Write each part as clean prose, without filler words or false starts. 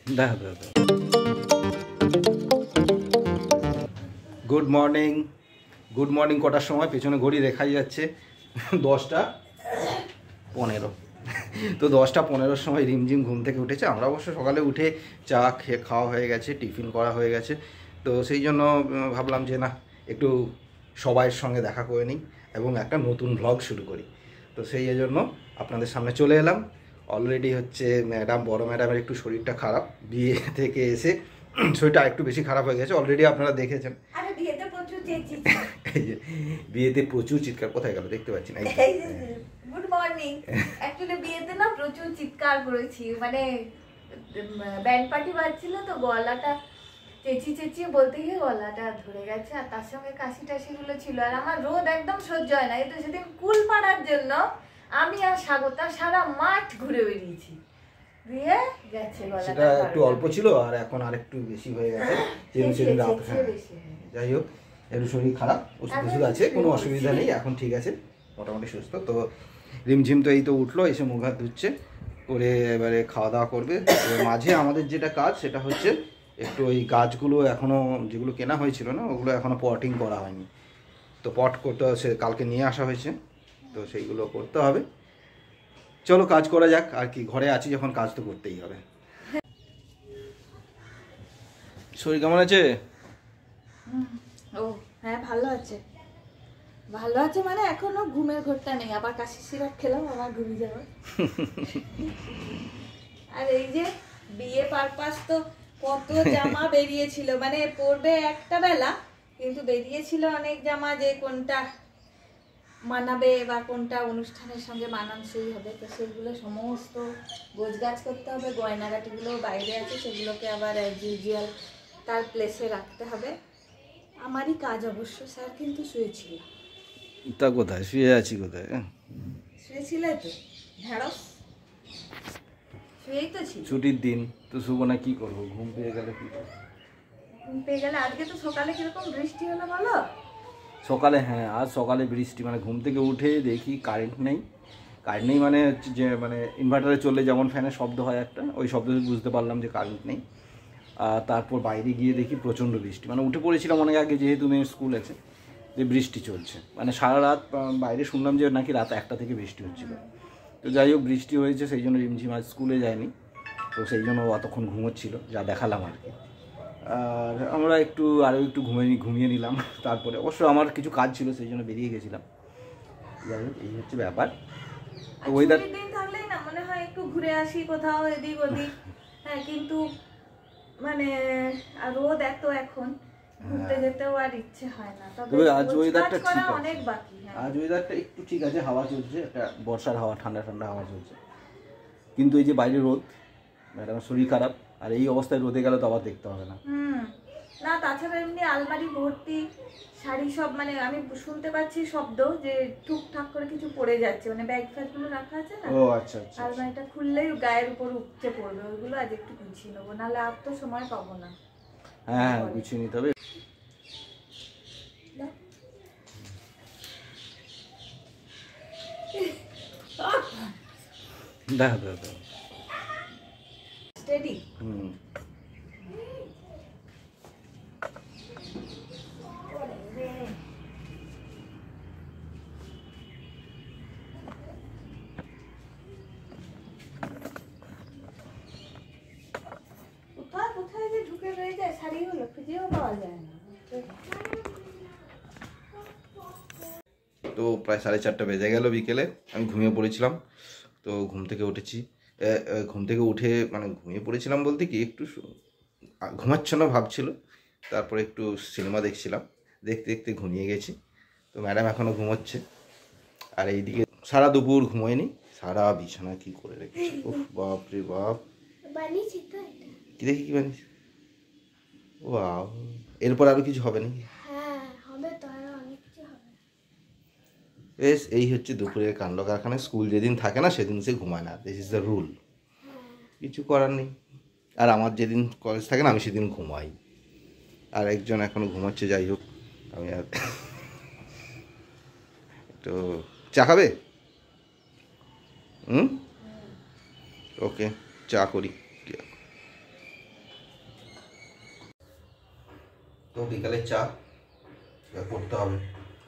দেখা দাদা। Good morning, good morning. কটার সময় পেছনে ঘড়ি দেখাই যাচ্ছে 10টা 15। তো 10টা 15-র সময় রিমঝিম ঘুম থেকে উঠেছে। আমরা অবশ্য সকালে উঠে চা খাওয়া হয়ে গেছে, টিফিন করা হয়ে গেছে। তো সেই জন্য ভাবলাম যে না, একটু সবাইয়ের সঙ্গে দেখা করে নিই এবং একটা নতুন ব্লগ শুরু করি। তো সেই জন্য আপনাদের সামনে চলে এলাম। অলরেডি হচ্ছে বড় ম্যাডামের একটু শরীরটা খারাপ, বিয়ে থেকে এসে শরীরটা একটু বেশি খারাপ হয়ে গেছে। অলরেডি আপনারা দেখেছেন। বিয়েতে প্রচুর চিৎকার, কোথায় গেল দেখতে পাচ্ছি না। Good morning. অ্যাকচুয়ালি বিয়েতে না প্রচুর চিৎকার করেছি, মানে ব্যান্ড পার্টি বাজছিল তো গলাটা চেঁচিয়ে বলতে গিয়ে গলাটা ধরে গেছে, আর তার সঙ্গে কাশি টাশিগুলো ছিল। আর আমার রোদ একদম সহ্য হয় না। এই তো সেদিন কুল পাড়ার জন্য আমি আর স্বাগতা সারা মাঠ ঘুরে বেরিয়েছি, দিয়ে গেছে গলাটা। সেটা একটু অল্প ছিল আর এখন আরেকটু বেশি হয়ে গেছে। যাই হোক, একটু শরীর খারাপ, ওষুধ আছে, কোনো অসুবিধা নেই, এখন ঠিক আছে, মোটামুটি সুস্থ। তো রিমঝিম তো এই তো উঠলো, এসে মুখ হাত ধুচ্ছে, করে এবারে খাওয়া দাওয়া করবে। মাঝে আমাদের যেটা কাজ সেটা হচ্ছে একটু ওই গাছগুলো এখনও যেগুলো কেনা হয়েছিল না, ওগুলো এখনও পটিং করা হয়নি। তো পট করতে সে কালকে নিয়ে আসা হয়েছে, তো সেইগুলো করতে হবে। চলো কাজ করা যাক, আর কি, ঘরে আছি যখন কাজ তো করতেই হবে। শরীর কেমন আছে? ও হ্যাঁ, ভালো আছে। ভালো আছে মানে এখনো ঘুমের ঘোরটা নেই। আবার কাশি সিরাপ খেলাম, আবার ঘুমিয়ে যাবো। আর এই যে বিয়ে পারপাস তো কত জামা বেরিয়েছিল, মানে পরবে একটা বেলা, কিন্তু বেরিয়েছিল অনেক জামা, যে কোনটা মানাবে বা কোনটা অনুষ্ঠানের সঙ্গে মানানসই হবে। তো সেগুলো সমস্ত গোছগাছ করতে হবে। গয়নাগাটিগুলো বাইরে আছে, সেগুলোকে আবার অ্যাজ ইউজুয়াল তার প্লেসে রাখতে হবে। আমারই কাজ অবশ্য। স্যার কিন্তু শুয়েছিল। তা কোথায় শুয়ে আছি? কোথায় শুয়েছিলে তো? ঢেঁড়স শুয়েই তো ছিল। ছুটির দিন তো শুবো না, কি করবো? ঘুম পেয়ে গেলে কি করবো? ঘুম পেয়ে গেলে। আজকে তো সকালে কিরকম বৃষ্টি হলো বলো? সকালে, হ্যাঁ আজ সকালে বৃষ্টি, মানে ঘুম থেকে উঠে দেখি কারেন্ট নেই। কারেন্ট নেই মানে হচ্ছে যে, মানে ইনভার্টারে চললে যেমন ফ্যানের শব্দ হয় একটা, ওই শব্দ বুঝতে পারলাম যে কারেন্ট নেই। আর তারপর বাইরে গিয়ে দেখি প্রচণ্ড বৃষ্টি। মানে উঠে পড়েছিলাম অনেক আগে, যেহেতু মেয়ের স্কুল আছে, যে বৃষ্টি চলছে। মানে সারা রাত বাইরে শুনলাম যে নাকি রাত 1টা থেকে বৃষ্টি হচ্ছিল। তো যাই হোক, বৃষ্টি হয়েছে, সেই জন্য রিমঝিম আজ স্কুলে যায়নি। তো সেই জন্য অতক্ষণ ঘুমোচ্ছিল, যা দেখালাম আর কি। আর আমরা আরও একটু ঘুমিয়ে নিলাম। তারপরে অবশ্য আমার কিছু কাজ ছিল, সেই জন্য বেরিয়ে গেছিলাম। যাই হোক, এই হচ্ছে ব্যাপার। তো ওয়েদার দিন থাকলেই না মনে হয় একটু ঘুরে আসি কোথাও, এদিক ওদিক। হ্যাঁ, কিন্তু মানে আর রোদ এত এখন, ঘুরতে যেতেও আর ইচ্ছে হয় না। তবে আজ ওয়েদারটা ঠিক আছে, অনেক বাকি। আজ ওয়েদারটা একটু ঠিক আছে, হাওয়া চলছে, একটা বর্ষার হাওয়া, ঠান্ডা ঠান্ডা হাওয়া চলছে। কিন্তু এই যে বাইরে রোদ, ম্যাডামের শরীর খারাপ, আর এই অবস্থায় রোদে গেলে তো আবার দেখতে হবে না। না, তাছাড়া এমনি আলমারি ভর্তি শাড়ি সব, মানে আমি শুনতে পাচ্ছি শব্দ যে টুকটাক করে কিছু পড়ে যাচ্ছে, মানে ব্যাগ ফ্যাগগুলো রাখা আছে না। ও আচ্ছা আচ্ছা। আলমারিটা খুললেই গায়ের উপর উপচে পড়বে, ওইগুলো আজ একটু গুছিয়ে নেবো, নাহলে আর তো সময় পাবো না। হ্যাঁ গুছিয়ে নিতে হবে। দেখা দাদা স্টেডি। কোথায় যে ঢুকে রয়ে যায় শাড়িগুলো, খুঁজেও পাওয়া যায় না। তো প্রায় 4:30 বেজে গেল বিকেলে। আমি ঘুমিয়ে পড়েছিলাম। তো ঘুম থেকে উঠেছি, ঘুম থেকে উঠে মানে ঘুমিয়ে পড়েছিলাম বলতে কি, একটু ঘুমাচ্ছানো ভাবছিল। তারপরে একটু সিনেমা দেখছিলাম, দেখতে দেখতে ঘুমিয়ে গেছি। তো ম্যাডাম এখনও ঘুমোচ্ছে। আর এইদিকে সারা দুপুর ঘুমোয়নি, সারা বিছানা কি করে রেখেছে। উফ বাপ রে বাপ। কি দেখি কি বানিয়েছি? ওয়াও, এরপর আরও কিছু হবে নাকি? বেশ, এই হচ্ছে দুপুরের কাণ্ড কারখানা। স্কুল যেদিন থাকে না সেদিন সে ঘুমায় না, দিস ইজ দ্য রুল। কিছু করার নেই। আর আমার যেদিন কলেজ থাকে না, আমি সেদিন ঘুমাই। আর একজন এখনও ঘুমাচ্ছে। যাই হোক, আমি আর তো চা খাবে? ওকে, চা করি। তো বিকালে চা করতে হবে।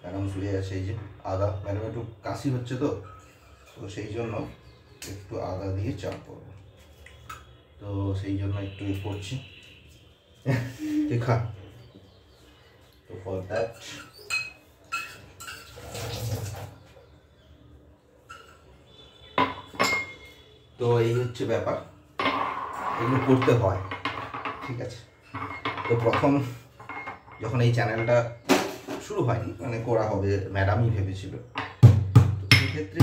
ম্যাডাম শুয়ে আছে, এই যে আদা, ম্যাডাম একটু কাশি হচ্ছে তো সেই জন্য একটু আদা দিয়ে চা করবো, তো সেই জন্য একটু করছি। ঠিক খা, তো ফর দ্যাট তো এই হচ্ছে ব্যাপার, এগুলো করতে হয়। ঠিক আছে, তো প্রথম যখন এই চ্যানেলটা শুরু হয়নি, মানে করা হবে ম্যাডামই ভেবেছিল, তো সেক্ষেত্রে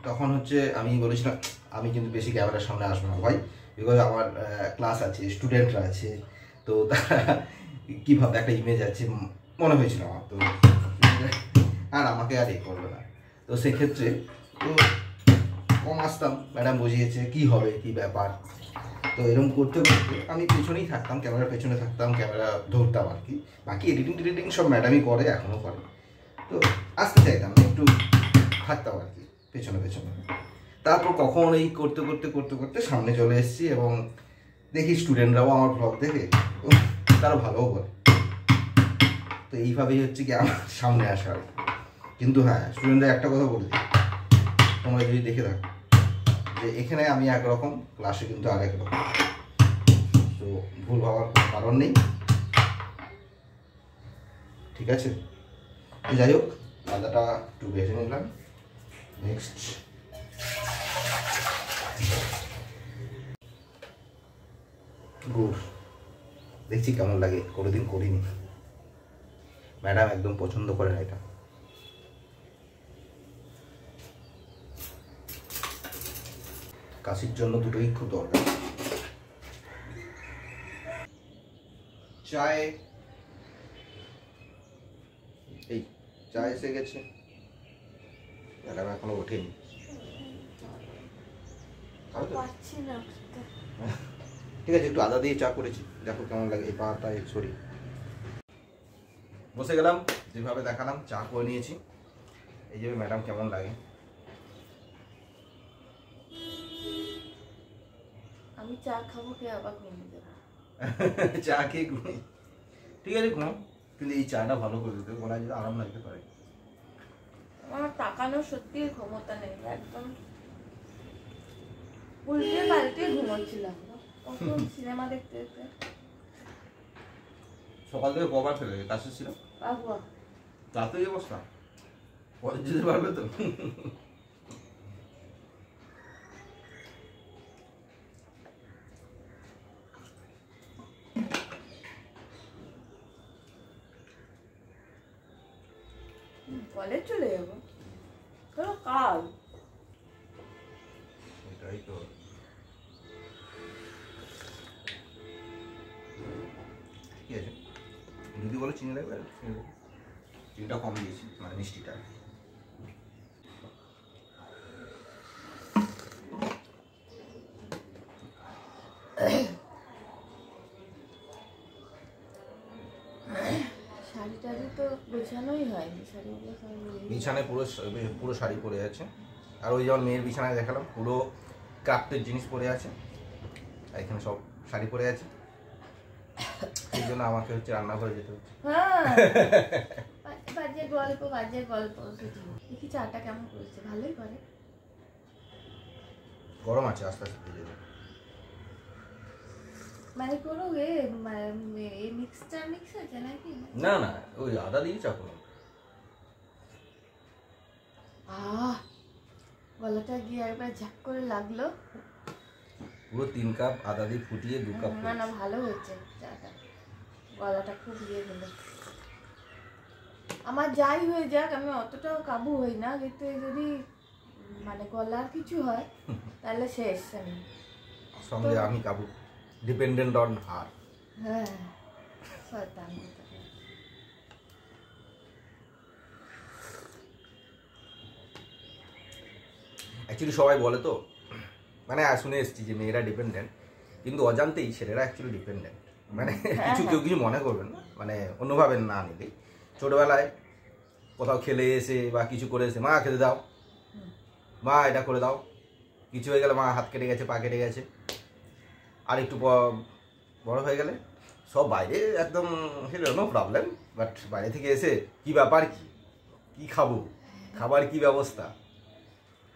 তখন হচ্ছে আমি বলেছিলাম আমি কিন্তু বেশি ক্যামেরার সামনে আসবো না ভাই, বিকজ আমার ক্লাস আছে, স্টুডেন্টরা আছে, তো তারা কীভাবে একটা ইমেজ আছে মনে হয়েছিল আমার, তো আর আমাকে আর এ করবে না, তো সেক্ষেত্রে তো কম আসতাম। ম্যাডাম বুঝিয়েছে কি হবে কি ব্যাপার, তো এরকম করতে করতে আমি পেছনেই থাকতাম, ক্যামেরার পেছনে থাকতাম, ক্যামেরা ধরতাম আর কি, বাকি এডিটিং টেডিটিং সব ম্যাডামই করে, এখনও করে। তো আসতে চাইতাম না, একটু থাকতাম আর কি পেছনে পেছনে। তারপর কখন এই করতে করতে করতে করতে সামনে চলে এসেছি, এবং দেখি স্টুডেন্টরাও আমার ব্লগ দেখে তারা ভালোও বলে, তো এইভাবেই হচ্ছে কি আমার সামনে আসা আর কি। কিন্তু হ্যাঁ, স্টুডেন্টরা একটা কথা বলে দিই, তোমরা যদি দেখে থাকো যে এখানে আমি একরকম, ক্লাসে কিন্তু আরেক রকম, তো ভুল হওয়ার কোনো কারণ নেই। ঠিক আছে, যাই হোক, আদাটা একটু ভেজে নিলাম। নেক্সট গুড়, দেখছি কেমন লাগে, কোনোদিন করিনি, ম্যাডাম একদম পছন্দ করে না এটা। কাশির জন্য দুটোই খুব দরকার। চায়, এই চা এসে গেছে, ম্যাডাম এখনো ওঠেনি। ঠিক আছে, একটু আদা দিয়ে চা করেছি, দেখো কেমন লাগে। এই পাতায় সরি, বসে গেলাম, যেভাবে দেখালাম চা করে নিয়েছি। এই যে ম্যাডাম কেমন লাগে, আমি চা খাবো, কে আবার ঘুমিয়ে যাবো। চা খেয়ে ঘুমিয়ে, ঠিক আছে ঘুমাও, কিন্তু এই চাটা ভালো করে দিতে, গলায় যদি আরাম লাগতে পারে। আমার তাকানোর সত্যি ক্ষমতা নেই একদম, উল্টে পাল্টে ঘুমোচ্ছিলাম কখন সিনেমা দেখতে দেখতে। সকাল থেকে কবার ফেলে কাছে ছিল, বাবা তাতে এই অবস্থা, পরে যেতে পারবে তো। কলেজ চলে যাবো ধরো কাল, এটাই তো। ঠিক আছে, যদি বলো চিনি লাগবে, চিনিটা কম দিয়েছি, মানে মিষ্টিটা। শাড়ি টাড়ি তো গোছানোই হয়নি, শাড়িগুলো সব বিছানায় পুরো পুরো শাড়ি পরে আছে, আর ওই যেমন মেয়ের বিছানায় দেখালাম পুরো ক্রাফটের জিনিস পরে আছে, আর এখানে সব শাড়ি পরে আছে, সেই জন্য আমাকে হচ্ছে রান্নাঘরে যেতে হচ্ছে। বাজে গল্প বাজে গল্প। দেখি চাটা কেমন করেছে, ভালোই করে। গরম আছে, আস্তে আস্তে দিয়ে যাবে। মানে কোনো মিক্সচার মিক্স আছে নাকি? না না, ওই আদা দিয়ে চা করলাম। গলাটা গিয়ে একবার ঝাক করে লাগলো। পুরো 3 কাপ আদা দিয়ে ফুটিয়ে 2 কাপ। না না, ভালো হয়েছে চাটা, গলাটা খুব ইয়ে গেল। আমার যাই হয়ে যাক, আমি অতটাও কাবু হই না, কিন্তু যদি মানে গলার কিছু হয় তাহলে শেষ। আমি সঙ্গে আমি কাবু, ডিপেন্ডেন্ট অন হার। হ্যাঁ, শয়তান। অ্যাকচুয়ালি সবাই বলে তো, মানে শুনে এসেছি যে মেয়েরা ডিপেন্ডেন্ট, কিন্তু অজান্তেই ছেলেরা অ্যাকচুয়ালি ডিপেন্ডেন্ট। মানে কেউ কিছু মনে করবেন না, মানে অন্যভাবে না নিলে। ছোটবেলায় কোথাও খেলে এসে বা কিছু করে এসে, মা খেতে দাও, মা এটা করে দাও, কিছু হয়ে গেলে মা হাত কেটে গেছে, পা কেটে গেছে। আর একটু বড় হয়ে গেলে সব বাইরে একদম নো প্রবলেম, বাট বাইরে থেকে এসে কি ব্যাপার, কি খাবো, খাবার কি ব্যবস্থা,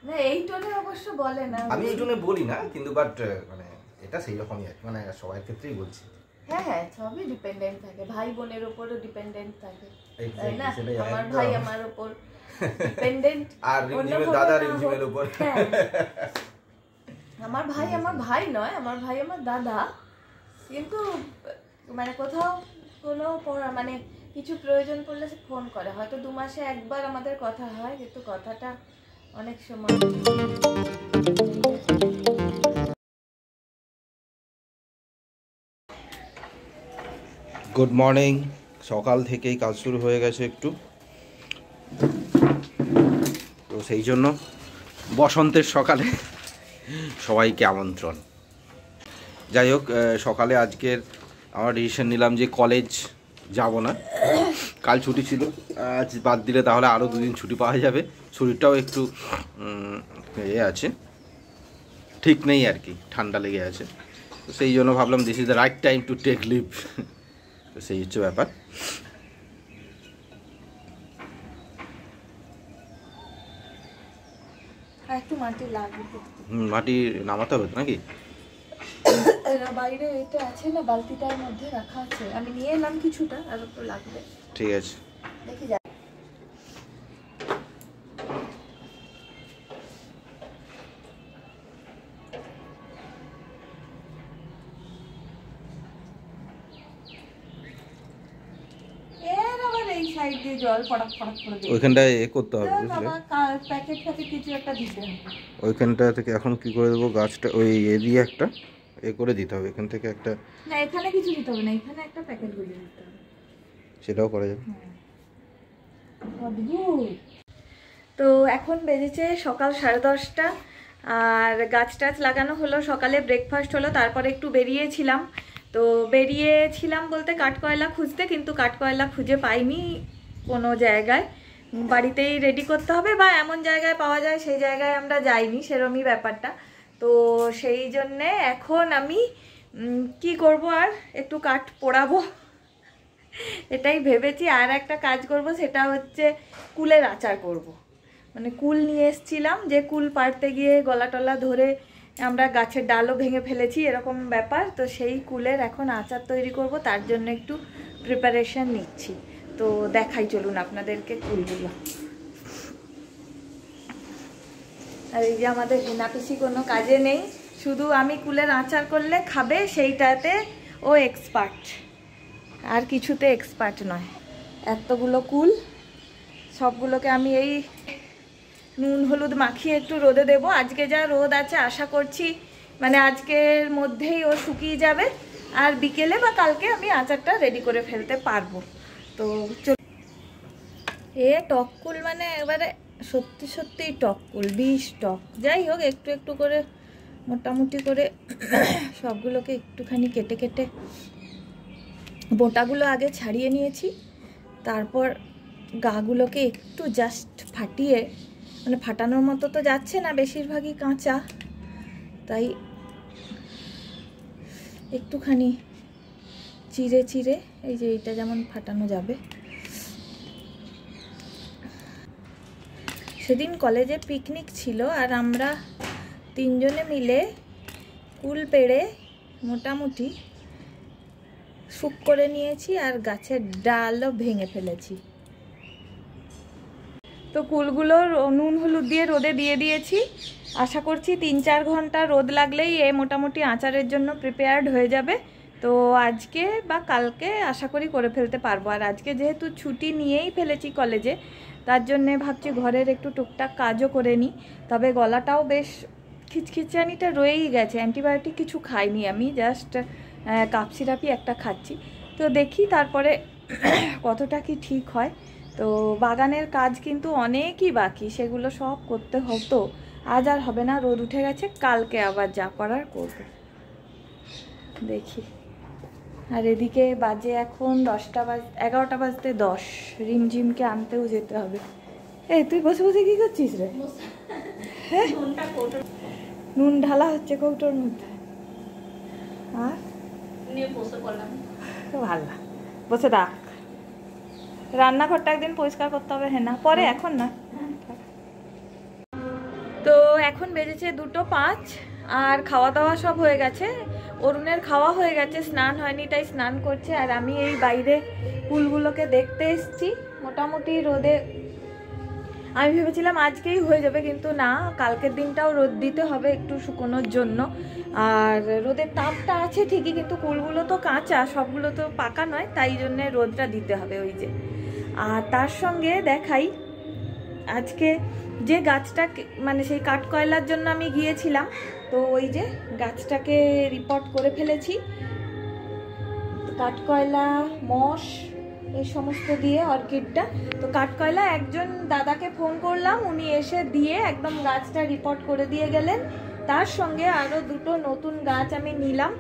না এই টোনে অবশ্য বলে না, আমি এই টোনে বলি না, কিন্তু বাট মানে এটা সেই রকমই আর মানে সবার ক্ষেত্রেই বলছি। হ্যাঁ হ্যাঁ, সবই ডিপেন্ডেন্ট থাকে, ভাই বোনের উপরও ডিপেন্ডেন্ট থাকে, তাই না? সেটাই আমার ভাই আমার উপর ডিপেন্ডেন্ট, আর রিমঝিমের দাদা রিমঝিমের উপর। আমার ভাই নয়, আমার ভাই আমার দাদা, কিন্তু মানে কোথাও কোনো মানে কিছু প্রয়োজন পড়লে সে ফোন করে, হয়তো 2 মাসে একবার আমাদের কথা হয়, কিন্তু কথাটা অনেক সময়। গুড মর্নিং, সকাল থেকেই কাজ শুরু হয়ে গেছে একটু, তো সেই জন্য বসন্তের সকালে সবাইকে আমন্ত্রণ। যাই হোক, সকালে আজকের আমার ডিসিশন নিলাম যে কলেজ যাব না, কাল ছুটি ছিল, আজ বাদ দিলে তাহলে আরও 2 দিন ছুটি পাওয়া যাবে, শরীরটাও একটু আছে, ঠিক নেই আর কি, ঠান্ডা লেগে আছে, তো সেই জন্য ভাবলাম this is the right time to take leave, তো সেই হচ্ছে ব্যাপার। একটু মাটি লাগবে, মাটি নামাতে হবে নাকি? বাইরে এটা আছে না, বালতিটার মধ্যে রাখা আছে, আমি নিয়ে এলাম কিছুটা, আর একটু লাগবে। ঠিক আছে, দেখি যা। এই সাইড দিয়ে জল ফড়াক ফড়াক করে দেবে, ওইখানটায় করতে হবে, বুঝলে, প্যাকেট কিছু একটা দিতে হবে। ওইখানটা থেকে এখন কি করে দেবো, গাছটা ওই দিয়ে একটা করে দিতে হবে, এখান থেকে একটা, না এখানে কিছু দিতে হবে না, এখানে একটা প্যাকেট গুলিয়ে দিতে হবে, সেটাও করা যাবে। তো এখন বেজেছে সকাল 10:30, আর গাছ টাছ লাগানো হলো, সকালে ব্রেকফাস্ট হলো, তারপরে একটু বেরিয়েছিলাম, তো বেরিয়েছিলাম বলতে কাঠকয়লা খুঁজতে, কিন্তু কাঠকয়লা খুঁজে পাইনি কোনো জায়গায়, বাড়িতেই রেডি করতে হবে বা এমন জায়গায় পাওয়া যায় সেই জায়গায় আমরা যাইনি, সেরমই ব্যাপারটা। তো সেই জন্যে এখন আমি কি করব, আর একটু কাঠ পোড়াবো এটাই ভেবেছি, আর একটা কাজ করব, সেটা হচ্ছে কুলের আচার করব। মানে কুল নিয়ে এসেছিলাম, যে কুল পাড়তে গিয়ে গলা টলা ধরে আমরা গাছের ডালও ভেঙে ফেলেছি, এরকম ব্যাপার, তো সেই কুলের এখন আচার তৈরি করব, তার জন্য একটু প্রিপারেশন নিচ্ছি। তো দেখাই চলুন আপনাদেরকে কুলগুলো। আর এই যে আমাদের হেনা পিসি কোনো কাজে নেই, শুধু আমি কুলের আচার করলে খাবে, সেইটাতে ও এক্সপার্ট, আর কিছুতে এক্সপার্ট নয়। এতগুলো কুল, সবগুলোকে আমি এই নুন হলুদ মাখিয়ে একটু রোদে দেব, আজকে যা রোদ আছে আশা করছি মানে আজকের মধ্যেই ও শুকিয়ে যাবে, আর বিকেলে বা কালকে আমি আচারটা রেডি করে ফেলতে পারবো। তো টক কুল মানে এবারে সত্যি সত্যিই টক কুল, 20 টক, যাই হোক একটু একটু করে মোটামুটি করে সবগুলোকে একটুখানি কেটে কেটে বোটাগুলো আগে ছাড়িয়ে নিয়েছি, তারপর গাগুলোকে একটু জাস্ট ফাটিয়ে, মানে ফাটানোর মতো তো যাচ্ছে না, বেশিরভাগই কাঁচা, তাই একটুখানি চিড়ে চিড়ে, এই যে এইটা যেমন ফাটানো যাবে। সেদিন কলেজে পিকনিক ছিল, আর আমরা 3 জনে মিলে কুল পেড়ে মোটামুটি শুক করে নিয়েছি, আর গাছের ডালও ভেঙে ফেলেছি। তো কুলগুলো নুন হলুদ দিয়ে রোদে দিয়ে দিয়েছি, আশা করছি 3-4 ঘন্টা রোদ লাগলেই এ মোটামুটি আচারের জন্য প্রিপেয়ার্ড হয়ে যাবে। তো আজকে বা কালকে আশা করি করে ফেলতে পারবো, আর আজকে যেহেতু ছুটি নিয়েই ফেলেছি কলেজে, তার জন্যে ভাবছি ঘরের একটু টুকটাক কাজও করে নিই। তবে গলাটাও বেশ খিচখিচানিটা রয়েই গেছে, অ্যান্টিবায়োটিক কিছু খাইনি আমি, জাস্ট কাপ সিরাপই একটা খাচ্ছি। তো দেখি তারপরে কতটা কি ঠিক হয়। তো বাগানের কাজ কিন্তু অনেকই বাকি, সেগুলো সব করতে হতো, আজ আর হবে না, রোদ উঠে গেছে, কালকে আবার যা করার করবো, দেখি। আর এদিকে বাজে এখন 11টা বাজতে 10, রিমঝিমকে আনতেও যেতে হবে। এই তুই বসে বসে কি করছিস রে? হ্যাঁ, নুন ঢালা হচ্ছে কৌটোর মধ্যে, আর নিয়ে বসে পড়লাম। ভালো না, বসে থাক। রান্নাঘরটা একদিন পরিষ্কার করতে হবে। হ্যাঁ না, পরে, এখন না। তো এখন বেজেছে 2:05 আর খাওয়া দাওয়া সব হয়ে গেছে। অরুণের খাওয়া হয়ে গেছে, স্নান হয়নি তাই স্নান করছে। আর আমি এই বাইরে ফুলগুলোকে দেখতে এসেছি। মোটামুটি রোদে, আমি ভেবেছিলাম আজকেই হয়ে যাবে, কিন্তু না, কালকের দিনটাও রোদ দিতে হবে একটু শুকোনোর জন্য। আর রোদের তাপটা আছে ঠিকই, কিন্তু ফুলগুলো তো কাঁচা, সবগুলো তো পাকা নয়, তাই জন্যে রোদটা দিতে হবে ওই যে। আর তার সঙ্গে দেখাই, আজকে যে গাছটা মানে সেই কাঠকয়লার জন্য আমি গিয়েছিলাম, তো ওই যে গাছটাকে রিপোর্ট করে ফেলেছি। কাঠকয়লা, মশ, এই সমস্ত দিয়ে অর্কিডটা। তো কাঠকয়লা একজন দাদাকে ফোন করলাম, উনি এসে দিয়ে একদম গাছটা রিপোর্ট করে দিয়ে গেলেন। তার সঙ্গে আরও 2টো নতুন গাছ আমি নিলাম।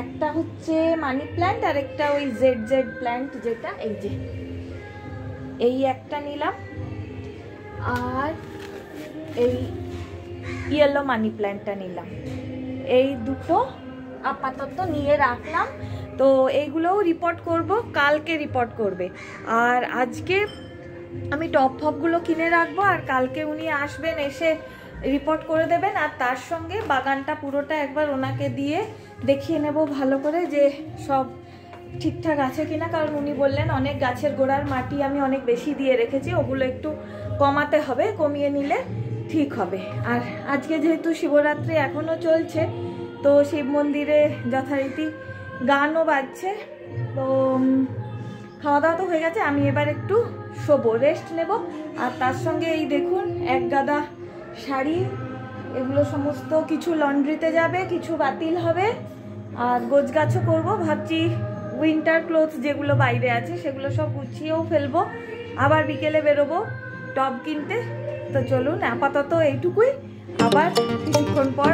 একটা হচ্ছে মানি প্ল্যান্ট আর একটা ওই জেড প্ল্যান্ট, যেটা এই যে এই একটা নিলাম, আর এই ইয়েলো মানি প্ল্যান্টটা নিলাম। এই 2টো আপাতত নিয়ে রাখলাম। তো এইগুলোও রিপোর্ট করব, কালকে রিপোর্ট করবে। আর আজকে আমি টপ ফপগুলো কিনে রাখবো, আর কালকে উনি আসবেন, এসে রিপোর্ট করে দেবেন। আর তার সঙ্গে বাগানটা পুরোটা একবার ওনাকে দিয়ে দেখিয়ে নেব ভালো করে যে সব ঠিকঠাক আছে কিনা। কারণ উনি বললেন অনেক গাছের গোড়ার মাটি আমি অনেক বেশি দিয়ে রেখেছি, ওগুলো একটু কমাতে হবে, কমিয়ে নিলে ঠিক হবে। আর আজকে যেহেতু শিবরাত্রি এখনও চলছে, তো শিব মন্দিরে যথারীতি গানও বাজছে। তো খাওয়া দাওয়া তো হয়ে গেছে, আমি এবার একটু শোবো, রেস্ট নেব। আর তার সঙ্গে এই দেখুন এক গাদা শাড়ি, এগুলো সমস্ত কিছু লন্ড্রিতে যাবে, কিছু বাতিল হবে, আর গোছগাছও করবো। ভাবছি উইন্টার ক্লোথস যেগুলো বাইরে আছে সেগুলো সব গুছিয়েও ফেলবো, আবার বিকেলে বেরোবো টব কিনতে। তো চলুন আপাতত এইটুকুই, আবার কিছুক্ষণ পর